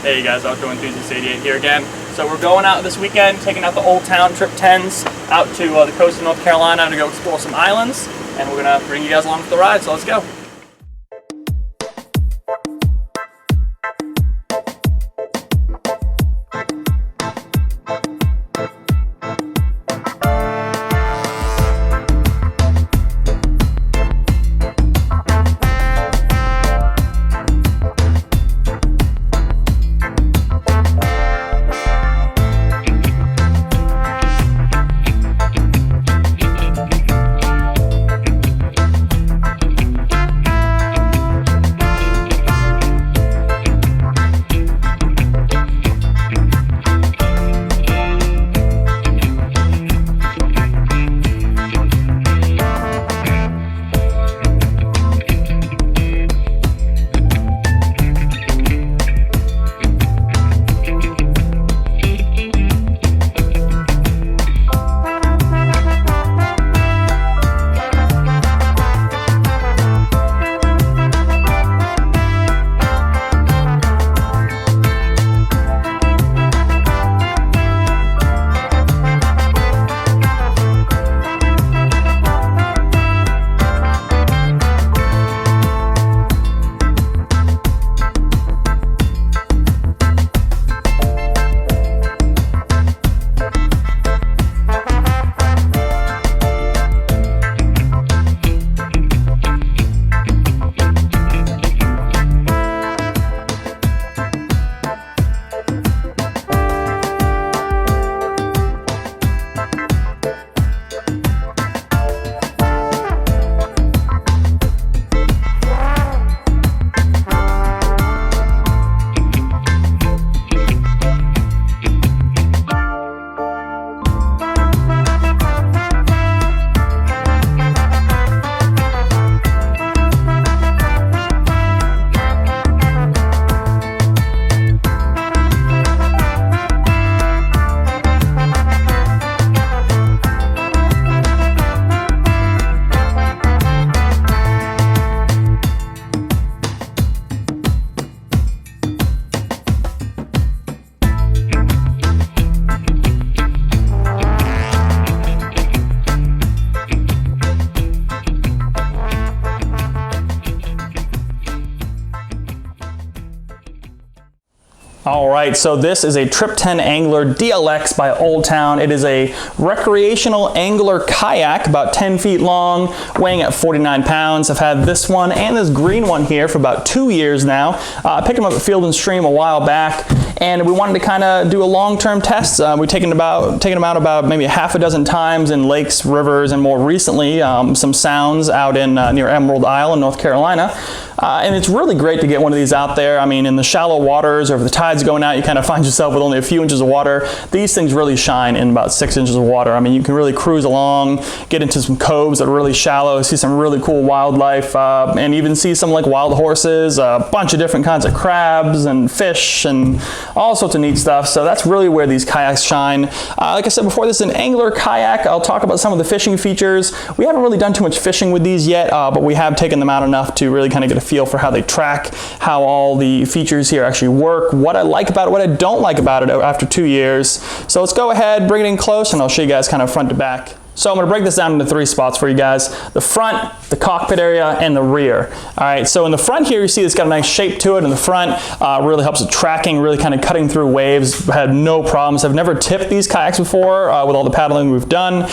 Hey guys, Outdoor Enthusiast 88 here again. So we're going out this weekend, taking out the Old Town Trip 10s out to the coast of North Carolina to go explore some islands, and we're gonna bring you guys along for the ride, so let's go. All right, so this is a Trip 10 Angler DLX by Old Town. It is a recreational angler kayak, about 10 feet long, weighing at 49 pounds. I've had this one and this green one here for about 2 years now. I picked them up at Field and Stream a while back, and we wanted to kind of do a long-term test. We've taken them out about maybe half a dozen times in lakes, rivers, and more recently, some sounds out in near Emerald Isle in North Carolina. And it's really great to get one of these out there. I mean, in the shallow waters, or if the tide's going out, you kind of find yourself with only a few inches of water. These things really shine in about 6 inches of water. I mean, you can really cruise along, get into some coves that are really shallow, see some really cool wildlife, and even see some like wild horses, a bunch of different kinds of crabs and fish and all sorts of neat stuff. So that's really where these kayaks shine. Like I said before, this is an angler kayak. I'll talk about some of the fishing features. We haven't really done too much fishing with these yet, but we have taken them out enough to really kind of get a feel for how they track, how all the features here actually work, what I like about it, what I don't like about it after 2 years. So let's go ahead, bring it in close, and I'll show you guys kind of front to back. So I'm going to break this down into 3 spots for you guys: the front, the cockpit area, and the rear. All right, so in the front here, you see it's got a nice shape to it in the front. Really helps with tracking, really kind of cutting through waves. Had no problems. I've never tipped these kayaks before with all the paddling we've done.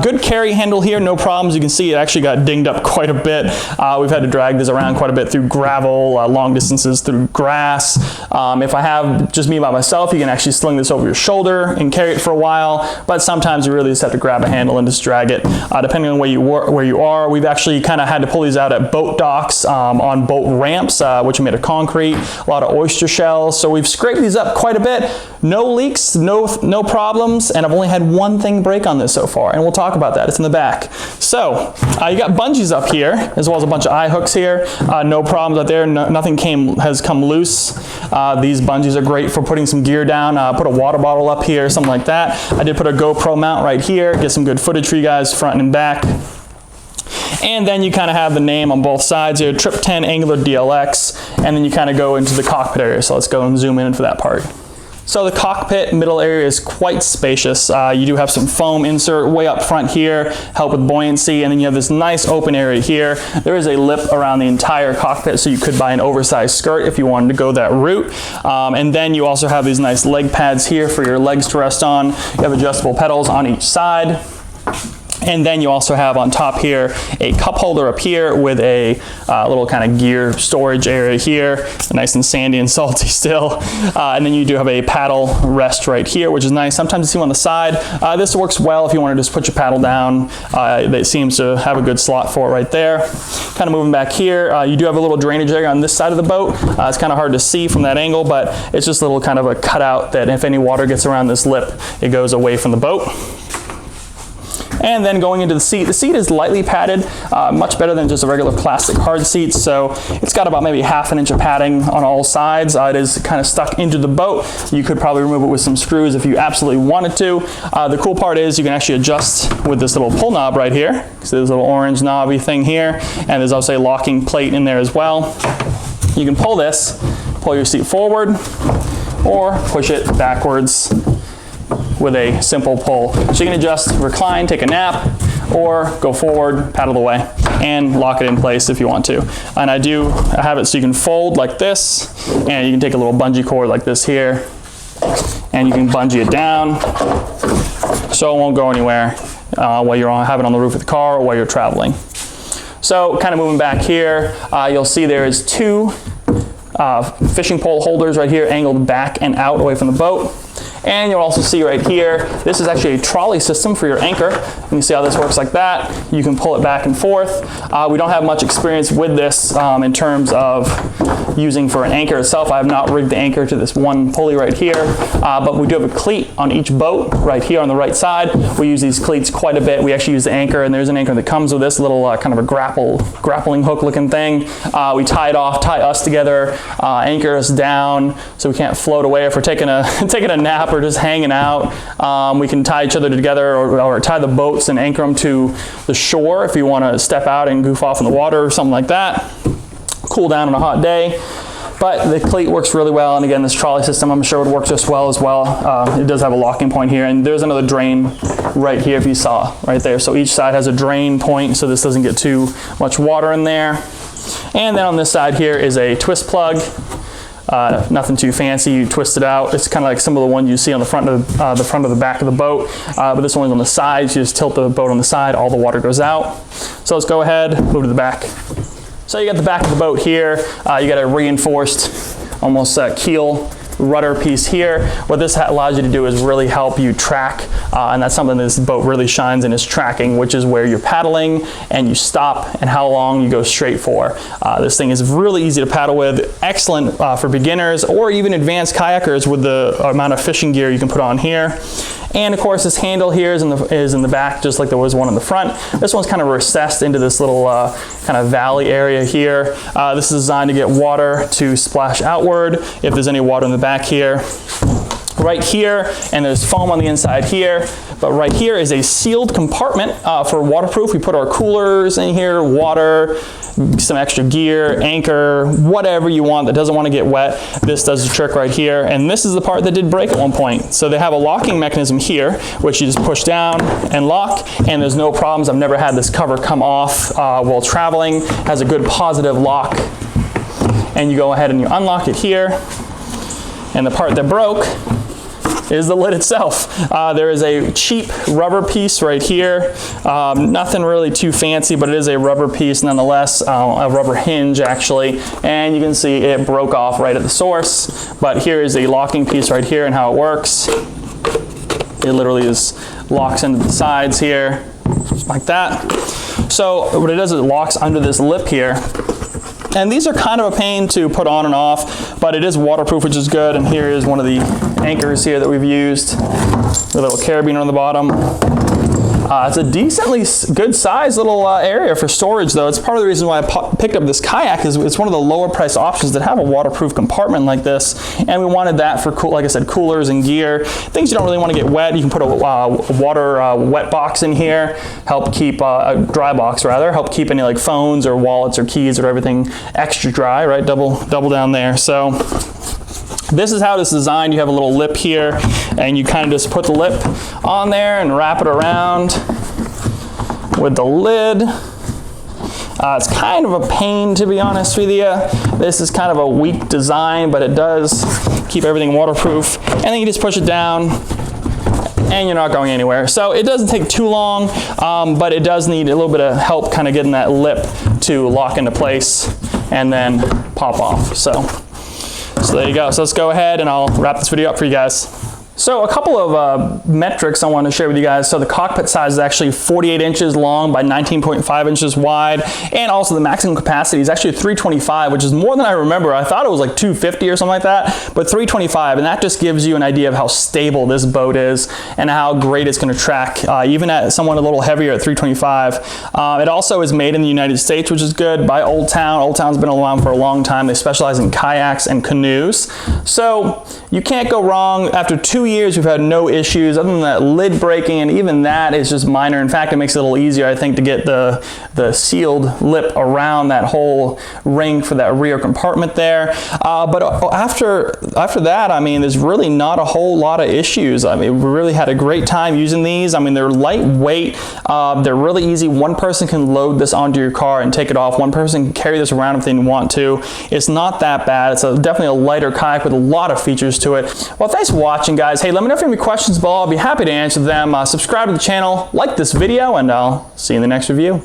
Good carry handle here, no problems. You can see it actually got dinged up quite a bit. We've had to drag this around quite a bit through gravel, long distances through grass. If I have just me by myself, you can actually sling this over your shoulder and carry it for a while, but sometimes you really just have to grab a handle and just drag it, depending on where you are. We've actually kind of had to pull these out at boat docks, on boat ramps, which are made of concrete, a lot of oyster shells. So we've scraped these up quite a bit. No leaks, no problems, and I've only had one thing break on this so far, and we'll talk about that. It's in the back. So you got bungees up here, as well as a bunch of eye hooks here. No problems out there. Nothing has come loose. These bungees are great for putting some gear down. Put a water bottle up here, something like that. I did put a GoPro mount right here. Get some good footage for you guys, front and back. And then you kind of have the name on both sides here, Trip 10 Angler DLX, and then you kind of go into the cockpit area. So let's go and zoom in for that part. So the cockpit middle area is quite spacious. You do have some foam insert way up front here, help with buoyancy, and then you have this nice open area here. There is a lip around the entire cockpit, so you could buy an oversized skirt if you wanted to go that route. And then you also have these nice leg pads here for your legs to rest on. You have adjustable pedals on each side. And then you also have on top here a cup holder up here with a little kind of gear storage area here, nice and sandy and salty still. And then you do have a paddle rest right here, which is nice. Sometimes you see them on the side. This works well if you want to just put your paddle down. It seems to have a good slot for it right there. Kind of moving back here, you do have a little drainage area on this side of the boat. It's kind of hard to see from that angle, but it's just a little kind of a cutout that if any water gets around this lip, it goes away from the boat. And then going into the seat is lightly padded, much better than just a regular plastic hard seat. So it's got about maybe ½ an inch of padding on all sides. It is kind of stuck into the boat. You could probably remove it with some screws if you absolutely wanted to. The cool part is you can actually adjust with this little pull knob right here. So there's a little orange knobby thing here, and there's also a locking plate in there as well. You can pull this, pull your seat forward, or push it backwards with a simple pull. So you can adjust, recline, take a nap, or go forward, paddle away, and lock it in place if you want to. And I have it so you can fold like this, and you can take a little bungee cord like this here, and you can bungee it down so it won't go anywhere while you're have it on the roof of the car or while you're traveling. So kind of moving back here, you'll see there is two fishing pole holders right here, angled back and out away from the boat. And you'll also see right here, this is actually a trolley system for your anchor. You can see how this works like that. You can pull it back and forth. We don't have much experience with this in terms of using for an anchor itself. I have not rigged the anchor to this one pulley right here, but we do have a cleat on each boat right here on the right side. We use these cleats quite a bit. We actually use the anchor, and there's an anchor that comes with this little kind of a grappling hook looking thing. We tie it off, tie us together, anchor us down so we can't float away if we're taking a nap or just hanging out. We can tie each other together or tie the boats and anchor them to the shore if you want to step out and goof off in the water or something like that. Cool down on a hot day. But the cleat works really well, and again, this trolley system I'm sure would work just well as well. It does have a locking point here, and there's another drain right here if you saw right there. So each side has a drain point so this doesn't get too much water in there. And then on this side here is a twist plug. Nothing too fancy. You twist it out. It's kind of like some of the ones you see on the front of the back of the boat, but this one's on the sides. You just tilt the boat on the side, all the water goes out. So let's go ahead, move to the back. So you got the back of the boat here. You got a reinforced, almost keel rudder piece here. What this allows you to do is really help you track, and that's something this boat really shines in, is tracking, which is where you're paddling and you stop and how long you go straight for. This thing is really easy to paddle with, excellent for beginners or even advanced kayakers with the amount of fishing gear you can put on here. And of course this handle here is in the back, just like there was one in the front. This one's kind of recessed into this little kind of valley area here. This is designed to get water to splash outward if there's any water in the back here. Right here, and there's foam on the inside here, but right here is a sealed compartment for waterproof. We put our coolers in here, water, some extra gear, anchor, whatever you want that doesn't want to get wet. This does the trick right here, and this is the part that did break at one point. So they have a locking mechanism here, which you just push down and lock, and there's no problems. I've never had this cover come off while traveling. It has a good positive lock, and you go ahead and you unlock it here, and the part that broke is the lid itself. There is a cheap rubber piece right here. Nothing really too fancy, but it is a rubber piece nonetheless, a rubber hinge actually, and you can see it broke off right at the source. But here is a locking piece right here and how it works. It literally just locks into the sides here, like that. So what it does is it locks under this lip here. And these are kind of a pain to put on and off, but it is waterproof, which is good. And here is one of the anchors here that we've used, with a little carabiner on the bottom. It's a decently good sized little area for storage though. It's part of the reason why I picked up this kayak is it's one of the lower priced options that have a waterproof compartment like this, and we wanted that for, like I said, coolers and gear. Things you don't really want to get wet. You can put a water wet box in here, help keep, a dry box rather, help keep any like phones or wallets or keys or everything extra dry, right? Double down there. So this is how it's designed. You have a little lip here, and you kind of just put the lip on there and wrap it around with the lid. It's kind of a pain, to be honest with you. This is kind of a weak design, but it does keep everything waterproof. And then you just push it down, and you're not going anywhere. So it doesn't take too long, but it does need a little bit of help kind of getting that lip to lock into place and then pop off. So there you go. So let's go ahead and I'll wrap this video up for you guys. So a couple of metrics I want to share with you guys. So the cockpit size is actually 48 inches long by 19.5 inches wide. And also the maximum capacity is actually 325, which is more than I remember. I thought it was like 250 or something like that, but 325. And that just gives you an idea of how stable this boat is and how great it's going to track, even at someone a little heavier at 325. It also is made in the United States, which is good, by Old Town. Old Town's been around for a long time. They specialize in kayaks and canoes. So you can't go wrong. After 2 years, we've had no issues other than that lid breaking, and even that is just minor. In fact, it makes it a little easier, I think, to get the sealed lip around that whole ring for that rear compartment there. But after that, I mean, there's really not a whole lot of issues. I mean, we really had a great time using these. I mean, they're lightweight. They're really easy. One person can load this onto your car and take it off. One person can carry this around if they want to. It's not that bad. It's definitely a lighter kayak with a lot of features to it. Well, thanks for watching, guys. Hey, let me know if you have any questions below. I'll be happy to answer them. Subscribe to the channel, like this video, and I'll see you in the next review.